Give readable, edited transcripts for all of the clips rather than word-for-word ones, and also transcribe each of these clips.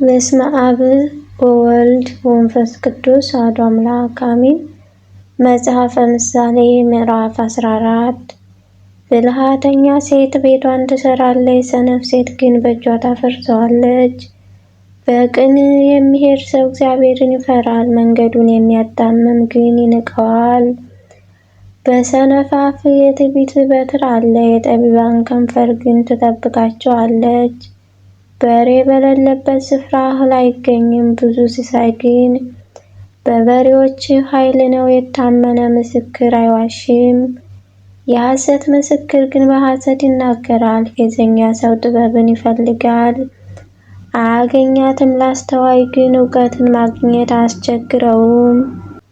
በስመ አብ ወወልድ ወመንፈስ ቅዱስ አሐዱ አምላክ አሜን። መጽሐፈ ምሳሌ ምዕራፍ 14 ብልሃተኛ ሴት ቤቷን ትሰራለች፣ ሰነፍ ሴት ግን በእጇ ታፈርሰዋለች። በቅን የሚሄድ ሰው እግዚአብሔርን ይፈራል፣ መንገዱን የሚያጣምም ግን ይንቀዋል። በሰነፍ አፍ የትዕቢት በትር አለ፣ የጠቢባን ከንፈር ግን ትጠብቃቸዋለች። በሬ በሌለበት ስፍራ እህል አይገኝም፣ ብዙ ሲሳይ ግን በበሬዎች ኃይል ነው። የታመነ ምስክር አይዋሽም፣ የሐሰት ምስክር ግን በሐሰት ይናገራል። ፌዘኛ ሰው ጥበብን ይፈልጋል አያገኛትም፣ ለአስተዋይ ግን እውቀትን ማግኘት አያስቸግረውም።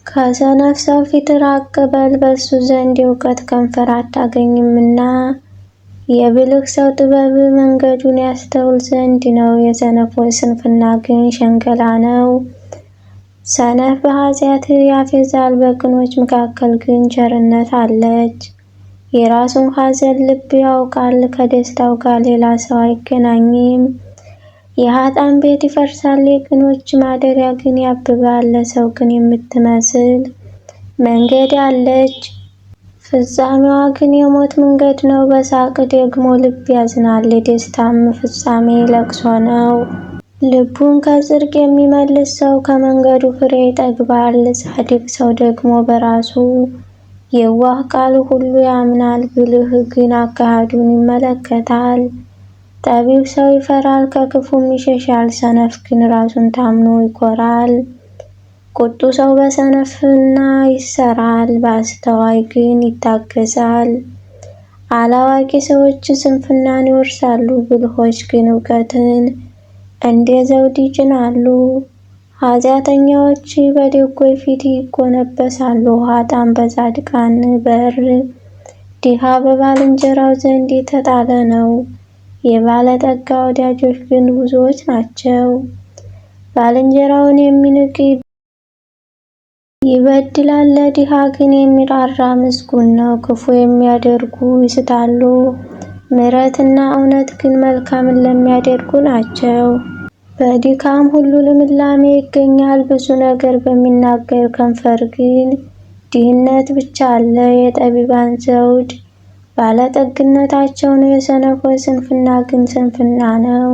ከሰነፍ ሰው ፊት ራቅ በል፣ በእሱ ዘንድ የእውቀት ከንፈር አታገኝምና። የብልህ ሰው ጥበብ መንገዱን ያስተውል ዘንድ ነው፣ የሰነፎች ስንፍና ግን ሸንገላ ነው። ሰነፍ በኃጢአት ያፌዛል፣ በቅኖች መካከል ግን ቸርነት አለች። የራሱን ሐዘን ልብ ያውቃል፣ ከደስታው ጋር ሌላ ሰው አይገናኝም። የኃጥአን ቤት ይፈርሳል፣ የቅኖች ማደሪያ ግን ያብባል። ለሰው ግን የምትመስል መንገድ አለች፣ ፍጻሜዋ ግን የሞት መንገድ ነው። በሳቅ ደግሞ ልብ ያዝናል፣ የደስታም ፍጻሜ ለቅሶ ነው። ልቡን ከጽድቅ የሚመልስ ሰው ከመንገዱ ፍሬ ይጠግባል። ጻድቅ ሰው ደግሞ በራሱ የዋህ ቃል ሁሉ ያምናል፣ ብልህ ግን አካሄዱን ይመለከታል። ጠቢብ ሰው ይፈራል ከክፉም ይሸሻል፣ ሰነፍ ግን ራሱን ታምኖ ይኮራል። ቁጡ ሰው በሰነፍና ይሰራል፣ በአስተዋይ ግን ይታገሳል። አላዋቂ ሰዎች ስንፍናን ይወርሳሉ፣ ብልሆች ግን እውቀትን እንደ ዘውድ ይጭናሉ። ኃጢአተኛዎች በደጎች ፊት ይጎነበሳሉ፣ ኃጥአን በጻድቃን በር። ድሃ በባልንጀራው ዘንድ የተጣለ ነው፣ የባለጠጋ ወዳጆች ግን ብዙዎች ናቸው። ባልንጀራውን የሚንቅ ይበድላል፣ ለድሃ ግን የሚራራ ምስጉን ነው። ክፉ የሚያደርጉ ይስታሉ፣ ምሕረትና እውነት ግን መልካምን ለሚያደርጉ ናቸው። በድካም ሁሉ ልምላሜ ይገኛል፣ ብዙ ነገር በሚናገር ከንፈር ግን ድህነት ብቻ አለ። የጠቢባን ዘውድ ባለጠግነታቸው ነው፣ የሰነፎች ስንፍና ግን ስንፍና ነው።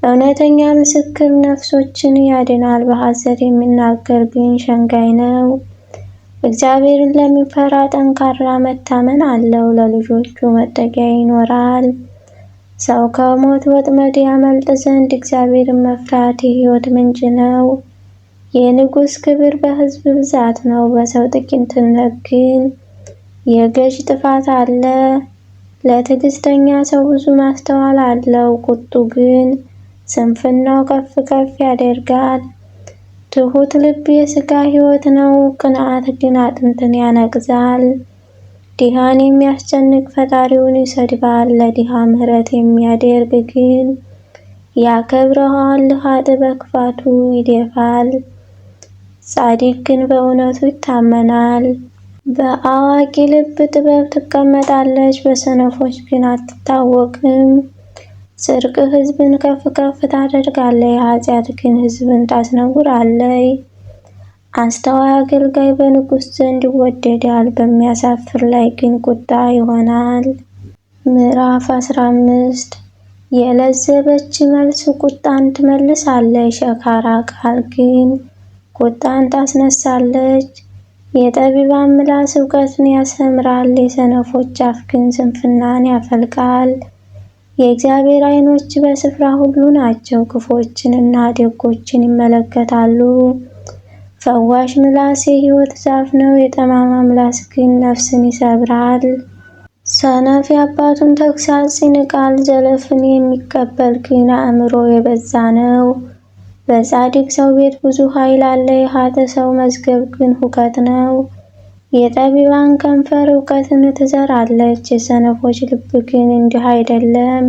እውነተኛ ምስክር ነፍሶችን ያድናል፣ በሐሰት የሚናገር ግን ሸንጋይ ነው። እግዚአብሔርን ለሚፈራ ጠንካራ መታመን አለው፣ ለልጆቹ መጠጊያ ይኖራል። ሰው ከሞት ወጥመድ ያመልጥ ዘንድ እግዚአብሔርን መፍራት የሕይወት ምንጭ ነው። የንጉሥ ክብር በሕዝብ ብዛት ነው፣ በሰው ጥቂትነት ግን የገዥ ጥፋት አለ። ለትዕግስተኛ ሰው ብዙ ማስተዋል አለው፣ ቁጡ ግን ስንፍናው ከፍ ከፍ ያደርጋል። ትሁት ልብ የሥጋ ሕይወት ነው፣ ቅንዓት ግን አጥንትን ያነቅዛል። ድሃን የሚያስጨንቅ ፈጣሪውን ይሰድባል፣ ለድሃ ምሕረት የሚያደርግ ግን ያከብረዋል። ኃጥእ በክፋቱ ይደፋል፣ ጻድቅ ግን በእውነቱ ይታመናል። በአዋቂ ልብ ጥበብ ትቀመጣለች፣ በሰነፎች ግን አትታወቅም። ጽድቅ ሕዝብን ከፍ ከፍ ታደርጋለች፣ ኃጢአት ግን ሕዝብን ታስነውራለች። አስተዋይ አገልጋይ በንጉሥ ዘንድ ይወደዳል፣ በሚያሳፍር ላይ ግን ቁጣ ይሆናል። ምዕራፍ 15 የለዘበች መልስ ቁጣን ትመልሳለች፣ ሸካራ ቃል ግን ቁጣን ታስነሳለች። የጠቢባን ምላስ እውቀትን ያሰምራል፣ የሰነፎች አፍ ግን ስንፍናን ያፈልቃል። የእግዚአብሔር ዓይኖች በስፍራ ሁሉ ናቸው፣ ክፉዎችንና ደጎችን ይመለከታሉ። ፈዋሽ ምላስ የሕይወት ዛፍ ነው፣ የጠማማ ምላስ ግን ነፍስን ይሰብራል። ሰነፍ የአባቱን ተግሣጽ ይንቃል፣ ዘለፍን የሚቀበል ግን አእምሮ የበዛ ነው። በጻድቅ ሰው ቤት ብዙ ኃይል አለ፣ የኃጥእ ሰው መዝገብ ግን ሁከት ነው። የጠቢባን ከንፈር እውቀትን ትዘራለች፣ የሰነፎች ልብ ግን እንዲህ አይደለም።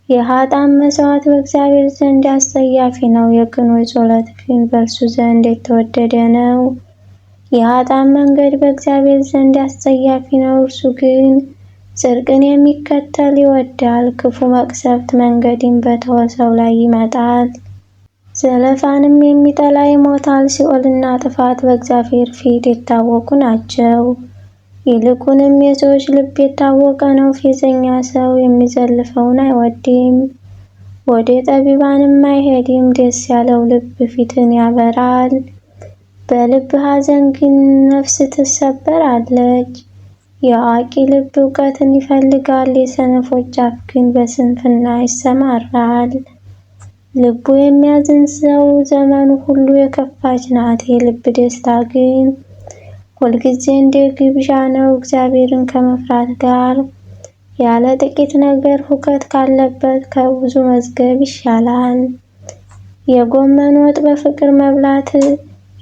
የኃጥአን መሥዋዕት በእግዚአብሔር ዘንድ አስጸያፊ ነው፣ የቅኖች ጸሎት ግን በእርሱ ዘንድ የተወደደ ነው። የኃጥአን መንገድ በእግዚአብሔር ዘንድ አስጸያፊ ነው፣ እርሱ ግን ጽድቅን የሚከተል ይወዳል። ክፉ መቅሰፍት መንገድን በተወ ሰው ላይ ይመጣል፣ ዘለፋንም የሚጠላ ይሞታል። ሲኦልና ጥፋት በእግዚአብሔር ፊት የታወቁ ናቸው። ይልቁንም የሰዎች ልብ የታወቀ ነው። ፌዘኛ ሰው የሚዘልፈውን አይወድም፣ ወደ ጠቢባንም አይሄድም። ደስ ያለው ልብ ፊትን ያበራል፣ በልብ ሐዘን ግን ነፍስ ትሰበራለች። የአዋቂ ልብ እውቀትን ይፈልጋል፣ የሰነፎች አፍ ግን በስንፍና ይሰማራል። ልቡ የሚያዝን ሰው ዘመኑ ሁሉ የከፋች ናት። የልብ ደስታ ግን ሁልጊዜ እንደ ግብዣ ነው። እግዚአብሔርን ከመፍራት ጋር ያለ ጥቂት ነገር ሁከት ካለበት ከብዙ መዝገብ ይሻላል። የጎመን ወጥ በፍቅር መብላት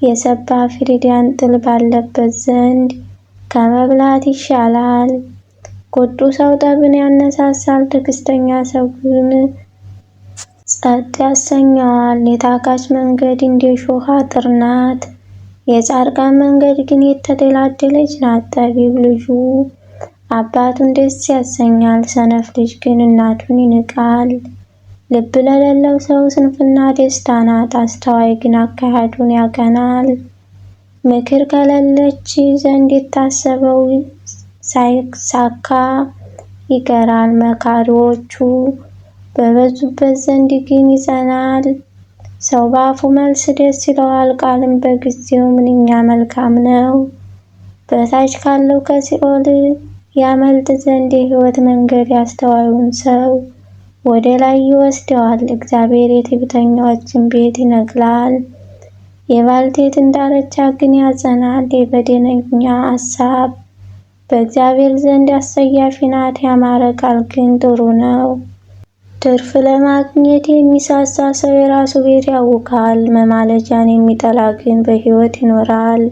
የሰባ ፍሪዳን ጥል ባለበት ዘንድ ከመብላት ይሻላል። ቁጡ ሰው ጠብን ያነሳሳል፣ ትዕግስተኛ ሰው ግን ጸጥ ያሰኘዋል። የታካች መንገድ እንደ እሾህ አጥር ናት፣ የጻድቃን መንገድ ግን የተደላደለች ናት። ጠቢብ ልጁ አባቱን ደስ ያሰኛል፣ ሰነፍ ልጅ ግን እናቱን ይንቃል። ልብ ለሌለው ሰው ስንፍና ደስታ ናት፣ አስተዋይ ግን አካሄዱን ያቀናል። ምክር ከሌለች ዘንድ የታሰበው ሳይሳካ ይቀራል፣ መካሪዎቹ በበዙበት ዘንድ ግን ይጸናል። ሰው በአፉ መልስ ደስ ይለዋል፣ ቃልም በጊዜው ምንኛ መልካም ነው። በታች ካለው ከሲኦል ያመልጥ ዘንድ የሕይወት መንገድ ያስተዋዩን ሰው ወደ ላይ ይወስደዋል። እግዚአብሔር የትዕቢተኞችን ቤት ይነቅላል፣ የባልቴትን ዳርቻ ግን ያጸናል። የበደለኛ ሐሳብ በእግዚአብሔር ዘንድ አስጸያፊ ናት፣ ያማረ ቃል ግን ጥሩ ነው። ትርፍ ለማግኘት የሚሳሳ ሰው የራሱ ቤት ያውካል፣ መማለጃን የሚጠላ ግን በሕይወት ይኖራል።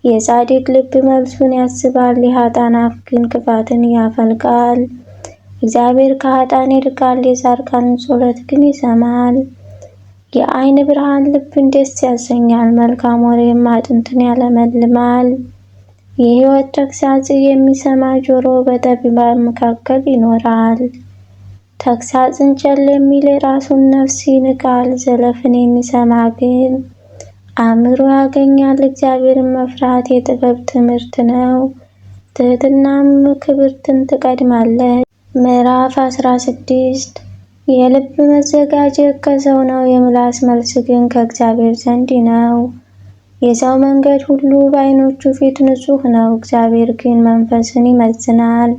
የጻድቅ ልብ መልሱን ያስባል፣ የኃጥአን አፍ ግን ክፋትን ያፈልቃል። እግዚአብሔር ከኃጥአን ይርቃል፣ የጻድቃንን ጸሎት ግን ይሰማል። የዓይን ብርሃን ልብን ደስ ያሰኛል፣ መልካም ወሬም አጥንትን ያለመልማል። የሕይወት ተግሣጽ የሚሰማ ጆሮ በጠቢባን መካከል ይኖራል። ተግሣጽን ቸል የሚል የራሱን ነፍስ ይንቃል፣ ዘለፍን የሚሰማ ግን አእምሮ ያገኛል። እግዚአብሔርን መፍራት የጥበብ ትምህርት ነው፣ ትሕትናም ክብርትን ትቀድማለች። ምዕራፍ 16 የልብ መዘጋጀት ከሰው ነው፣ የምላስ መልስ ግን ከእግዚአብሔር ዘንድ ነው። የሰው መንገድ ሁሉ በዓይኖቹ ፊት ንጹሕ ነው፣ እግዚአብሔር ግን መንፈስን ይመዝናል።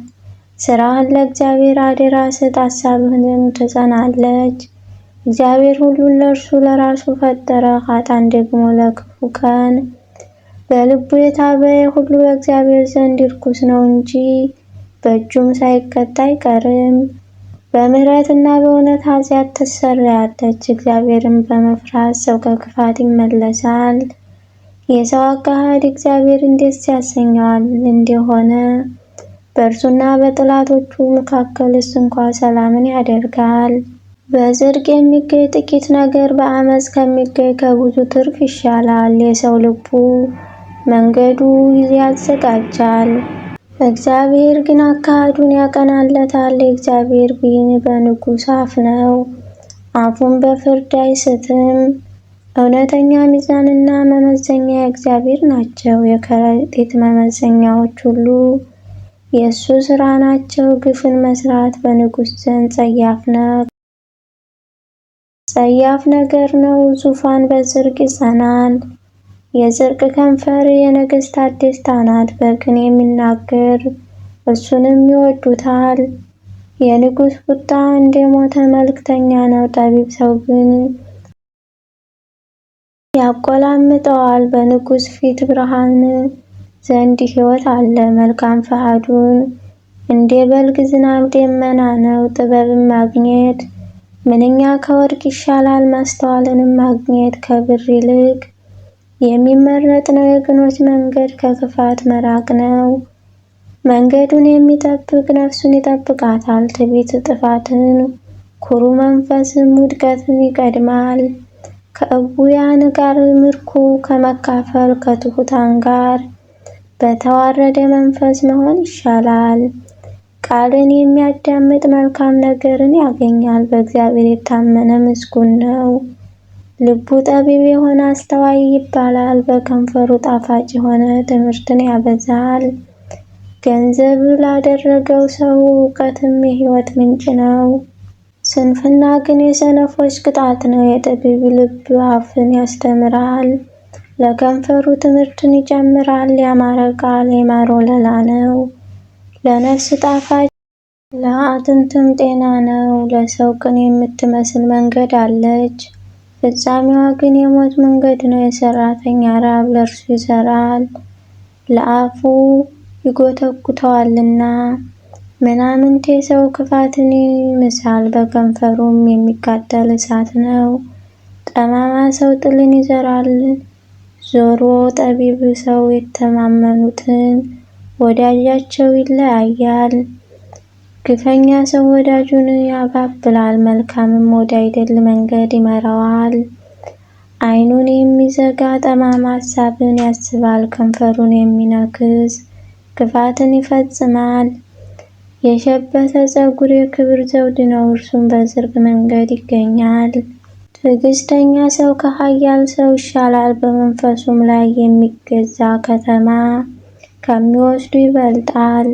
ሥራህን ለእግዚአብሔር አደራ ስጥ፣ ሐሳብህንም ትጸናለች። እግዚአብሔር ሁሉን ለእርሱ ለራሱ ፈጠረ፣ ኃጥአን ደግሞ ለክፉ ቀን። በልቡ የታበየ ሁሉ በእግዚአብሔር ዘንድ ርኩስ ነው እንጂ በእጁም ሳይቀጣ አይቀርም። በምሕረትና በእውነት ኃጢአት ትሰረያለች፣ እግዚአብሔርን በመፍራት ሰው ከክፋት ይመለሳል። የሰው አካሄድ እግዚአብሔርን ደስ ያሰኘዋል እንደሆነ በእርሱና በጠላቶቹ መካከልስ እንኳ ሰላምን ያደርጋል። በጽድቅ የሚገኝ ጥቂት ነገር በአመፅ ከሚገኝ ከብዙ ትርፍ ይሻላል። የሰው ልቡ መንገዱ ያዘጋጃል፣ እግዚአብሔር ግን አካሄዱን ያቀናለታል። የእግዚአብሔር ቢን በንጉሥ አፍ ነው፣ አፉን በፍርድ አይስትም። እውነተኛ ሚዛንና መመዘኛ የእግዚአብሔር ናቸው፣ የከረጢት መመዘኛዎች ሁሉ የእሱ ሥራ ናቸው። ግፍን መስራት በንጉሥ ዘንድ ጸያፍ ነገር ነው፣ ዙፋን በጽድቅ ይጸናል። የጽድቅ ከንፈር የነገሥታት ደስታ ናት፣ በቅን የሚናገር እሱንም ይወዱታል። የንጉሥ ቁጣ እንደ ሞተ መልእክተኛ ነው፣ ጠቢብ ሰው ግን ያቆላምጠዋል። በንጉሥ ፊት ብርሃን ዘንድ ሕይወት አለ፣ መልካም ፈቃዱን እንደ በልግ ዝናብ ደመና ነው። ጥበብን ማግኘት ምንኛ ከወርቅ ይሻላል፣ ማስተዋልንም ማግኘት ከብር ይልቅ የሚመረጥ ነው። የቅኖች መንገድ ከክፋት መራቅ ነው፣ መንገዱን የሚጠብቅ ነፍሱን ይጠብቃታል። ትዕቢት ጥፋትን፣ ኩሩ መንፈስም ውድቀትን ይቀድማል። ከዕቡያን ጋር ምርኮ ከመካፈል ከትሑታን ጋር በተዋረደ መንፈስ መሆን ይሻላል። ቃልን የሚያዳምጥ መልካም ነገርን ያገኛል፣ በእግዚአብሔር የታመነ ምስጉን ነው። ልቡ ጠቢብ የሆነ አስተዋይ ይባላል። በከንፈሩ ጣፋጭ የሆነ ትምህርትን ያበዛል። ገንዘብ ላደረገው ሰው እውቀትም የሕይወት ምንጭ ነው። ስንፍና ግን የሰነፎች ቅጣት ነው። የጠቢብ ልብ አፍን ያስተምራል፣ ለከንፈሩ ትምህርትን ይጨምራል። ያማረ ቃል የማር ወለላ ነው፣ ለነፍስ ጣፋጭ ለአጥንትም ጤና ነው። ለሰው ቅን የምትመስል መንገድ አለች፣ ፍጻሜዋ ግን የሞት መንገድ ነው። የሰራተኛ ራብ ለእርሱ ይሰራል፣ ለአፉ ይጎተጉተዋልና። ምናምንቴ ሰው ክፋትን ይምሳል፣ በከንፈሩም የሚቃጠል እሳት ነው። ጠማማ ሰው ጥልን ይዘራል፣ ዞሮ ጠቢብ ሰው የተማመኑትን ወዳጃቸው ይለያያል። ግፈኛ ሰው ወዳጁን ያባብላል፣ መልካምም ወዳይደል መንገድ ይመራዋል። ዓይኑን የሚዘጋ ጠማማ ሐሳብን ያስባል፣ ከንፈሩን የሚነክስ ክፋትን ይፈጽማል። የሸበተ ፀጉር የክብር ዘውድ ነው፣ እርሱም በጽድቅ መንገድ ይገኛል። ትዕግስተኛ ሰው ከኃያል ሰው ይሻላል፣ በመንፈሱም ላይ የሚገዛ ከተማ ከሚወስዱ ይበልጣል።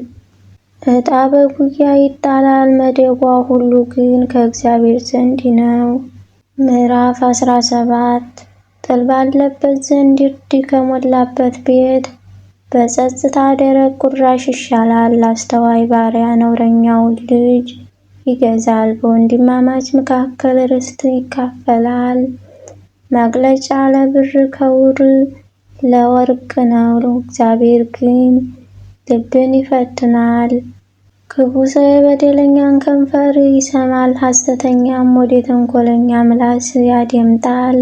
ዕጣ በጉያ ይጣላል፣ መደቧ ሁሉ ግን ከእግዚአብሔር ዘንድ ነው። ምዕራፍ 17 ጥል ባለበት ዘንድ እርድ ከሞላበት ቤት በጸጥታ ደረቅ ቁራሽ ይሻላል። አስተዋይ ባሪያ ነውረኛውን ልጅ ይገዛል፣ በወንድማማች መካከል ርስት ይካፈላል። ማቅለጫ ለብር ከውር ለወርቅ ነው፣ እግዚአብሔር ግን ልብን ይፈትናል። ክፉ ሰው የበደለኛን ከንፈር ይሰማል፣ ሐሰተኛም ወደ ተንኮለኛ ምላስ ያደምጣል።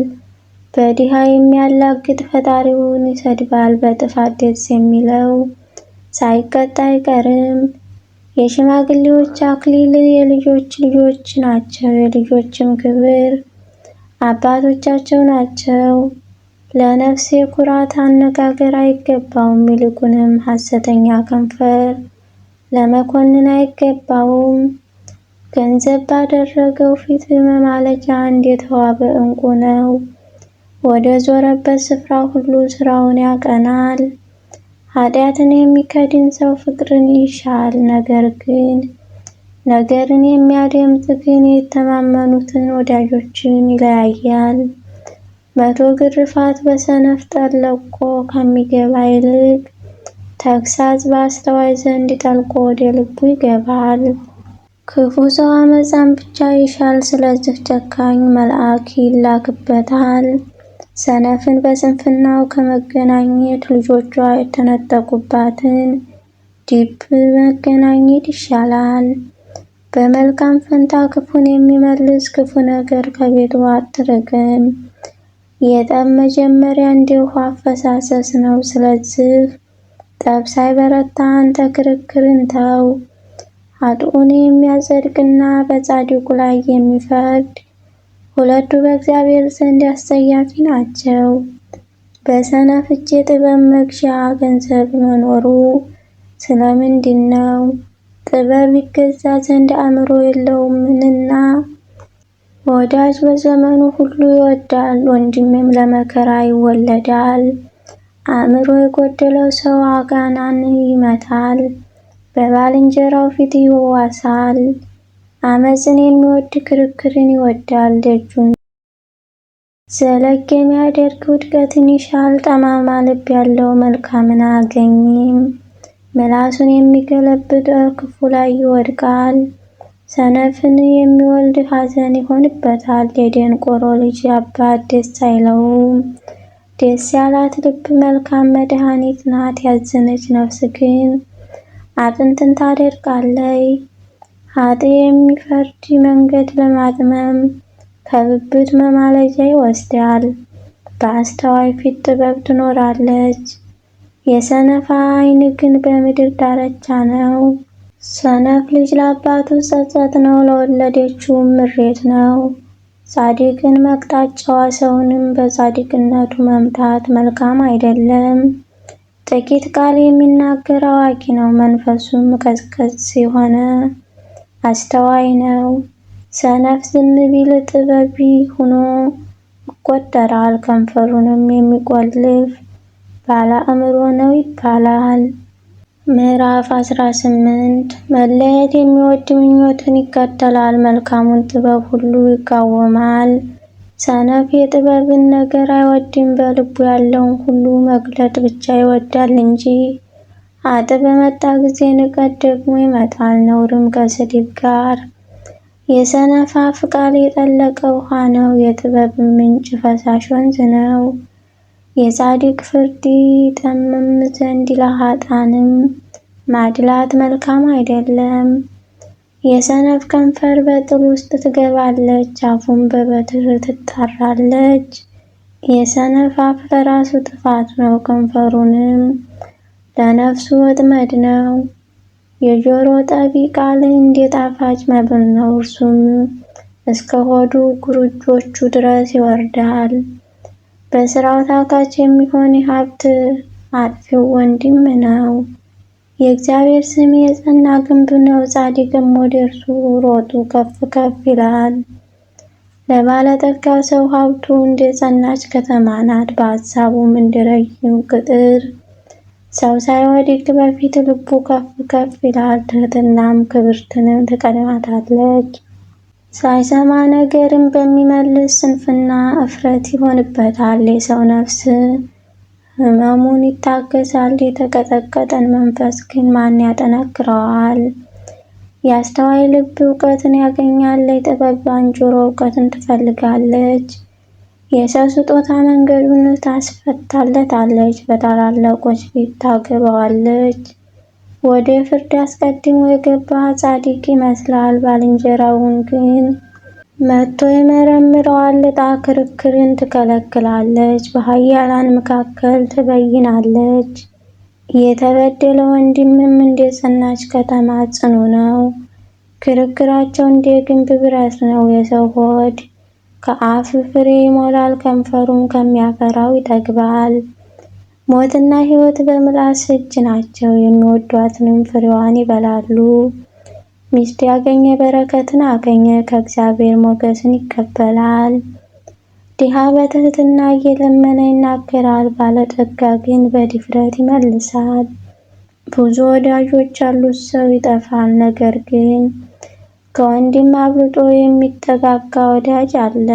በድሃ የሚያላግጥ ፈጣሪውን ይሰድባል፣ በጥፋት ደስ የሚለው ሳይቀጣ አይቀርም። የሽማግሌዎች አክሊል የልጆች ልጆች ናቸው፣ የልጆችም ክብር አባቶቻቸው ናቸው። ለነፍስ የኩራት አነጋገር አይገባውም፣ ይልቁንም ሐሰተኛ ከንፈር ለመኮንን አይገባውም። ገንዘብ ባደረገው ፊት መማለጃ እንደተዋበ ዕንቁ ነው፣ ወደ ዞረበት ስፍራ ሁሉ ስራውን ያቀናል። ኃጢአትን የሚከድን ሰው ፍቅርን ይሻል፣ ነገርን የሚያደምጥ ግን የተማመኑትን ወዳጆችን ይለያያል። 100 ግርፋት በሰነፍ ጠለቆ ከሚገባ ይልቅ ተግሳጽ በአስተዋይ ዘንድ ጠልቆ ወደ ልቡ ይገባል። ክፉ ሰው አመፃን ብቻ ይሻል፣ ስለዚህ ጨካኝ መልአክ ይላክበታል። ሰነፍን በስንፍናው ከመገናኘት ልጆቿ የተነጠቁባትን ዲብ መገናኘት ይሻላል። በመልካም ፈንታ ክፉን የሚመልስ ክፉ ነገር ከቤቱ አትርቅም። የጠብ መጀመሪያ እንደ ውሃ አፈሳሰስ ነው፣ ስለዚህ ጠብ ሳይበረታ አንተ ክርክርን ተው። ኃጥኡን የሚያጸድቅና በጻድቁ ላይ የሚፈርድ ሁለቱ በእግዚአብሔር ዘንድ አስጸያፊ ናቸው። በሰነፍ እጅ የጥበብ መግዣ ገንዘብ መኖሩ ስለምንድን ነው? ጥበብ ይገዛ ዘንድ አእምሮ የለውምና። ወዳጅ በዘመኑ ሁሉ ይወዳል፣ ወንድምም ለመከራ ይወለዳል። አእምሮ የጎደለው ሰው አጋናን ይመታል፣ በባልንጀራው ፊት ይዋሳል። አመፅን የሚወድ ክርክርን ይወዳል፣ ደጁን ዘለግ የሚያደርግ ውድቀትን ይሻል። ጠማማ ልብ ያለው መልካምን አያገኝም፣ ምላሱን የሚገለብጥ ክፉ ላይ ይወድቃል። ሰነፍን የሚወልድ ሐዘን ይሆንበታል፣ የደንቆሮ ልጅ አባት ደስ አይለውም። ደስ ያላት ልብ መልካም መድኃኒት ናት፣ ያዘነች ነፍስ ግን አጥንትን ታደርቃለች። ኃጥእ የሚፈርድ መንገድ ለማጥመም ከብብት መማለጃ ይወስዳል፣ በአስተዋይ ፊት ጥበብ ትኖራለች። የሰነፍ ዓይን ግን በምድር ዳርቻ ነው። ሰነፍ ልጅ ለአባቱ ጸጸት ነው፣ ለወለደችውም ምሬት ነው። ጻድቅን መቅጣት ጨዋ ሰውንም በጻድቅነቱ መምታት መልካም አይደለም። ጥቂት ቃል የሚናገር አዋቂ ነው፣ መንፈሱም ቀዝቀዝ የሆነ አስተዋይ ነው። ሰነፍ ዝም ቢል ጥበብ ሆኖ ይቆጠራል። ከንፈሩንም የሚቆልፍ ባለ አእምሮ ነው ይባላል። ምዕራፍ 18 መለየት የሚወድ ምኞትን ይከተላል፣ መልካሙን ጥበብ ሁሉ ይቃወማል። ሰነፍ የጥበብን ነገር አይወድም፣ በልቡ ያለውን ሁሉ መግለጥ ብቻ ይወዳል እንጂ። አጥብ በመጣ ጊዜ ንቀት ደግሞ ይመጣል፣ ነውርም ከስድብ ጋር። የሰነፍ አፍ ቃል የጠለቀ ውሃ ነው፣ የጥበብም ምንጭ ፈሳሽ ወንዝ ነው። የጻድቅ ፍርድ ይጠምም ዘንድ ለኃጥአንም ማድላት መልካም አይደለም። የሰነፍ ከንፈር በጥል ውስጥ ትገባለች፣ አፉም በበትር ትጣራለች። የሰነፍ አፍ ለራሱ ጥፋት ነው፣ ከንፈሩንም ለነፍሱ ወጥመድ ነው። የጆሮ ጠቢ ቃል እንደ ጣፋጭ መብል ነው፣ እርሱም እስከ ሆዱ ጉሮጆቹ ድረስ ይወርዳል። በሥራው ታካች የሚሆን የሀብት አጥፊው ወንድም ነው። የእግዚአብሔር ስም የጸና ግንብ ነው፣ ጻድቅም ወደ እርሱ ሮጡ ከፍ ከፍ ይላል። ለባለጠጋ ሰው ሀብቱ እንደ ጸናች ከተማ ናት፣ በሐሳቡም እንደ ረጅም ቅጥር። ሰው ሳይወድቅ በፊት ልቡ ከፍ ከፍ ይላል፣ ትሕትናም ክብርትንም ትቀድማታለች። ሳይሰማ ነገርን በሚመልስ ስንፍና እፍረት ይሆንበታል። የሰው ነፍስ ሕመሙን ይታገሳል፣ የተቀጠቀጠን መንፈስ ግን ማን ያጠነክረዋል? የአስተዋይ ልብ እውቀትን ያገኛል፣ የጠቢባን ጆሮ እውቀትን ትፈልጋለች። የሰው ስጦታ መንገዱን ታስፈታለታለች፣ በታላላቆች ፊት ታገባዋለች። ወደ ፍርድ አስቀድሞ የገባ ጻድቅ ይመስላል፣ ባልንጀራውን ግን መጥቶ ይመረምረዋል። ዕጣ ክርክርን ትከለክላለች፣ በኃያላን መካከል ትበይናለች። የተበደለ ወንድምም እንደ ጸናች ከተማ ጽኑ ነው፣ ክርክራቸው እንደ ግንብ ብረት ነው። የሰው ሆድ ከአፍ ፍሬ ይሞላል፣ ከንፈሩም ከሚያፈራው ይጠግባል። ሞትና ሕይወት በምላስ እጅ ናቸው፣ የሚወዷትንም ፍሬዋን ይበላሉ። ሚስት ያገኘ በረከትን አገኘ፣ ከእግዚአብሔር ሞገስን ይቀበላል። ድሃ በትሕትና እየለመነ ይናገራል፣ ባለጠጋ ግን በድፍረት ይመልሳል። ብዙ ወዳጆች ያሉት ሰው ይጠፋል፣ ነገር ግን ከወንድም አብልጦ የሚጠጋጋ ወዳጅ አለ።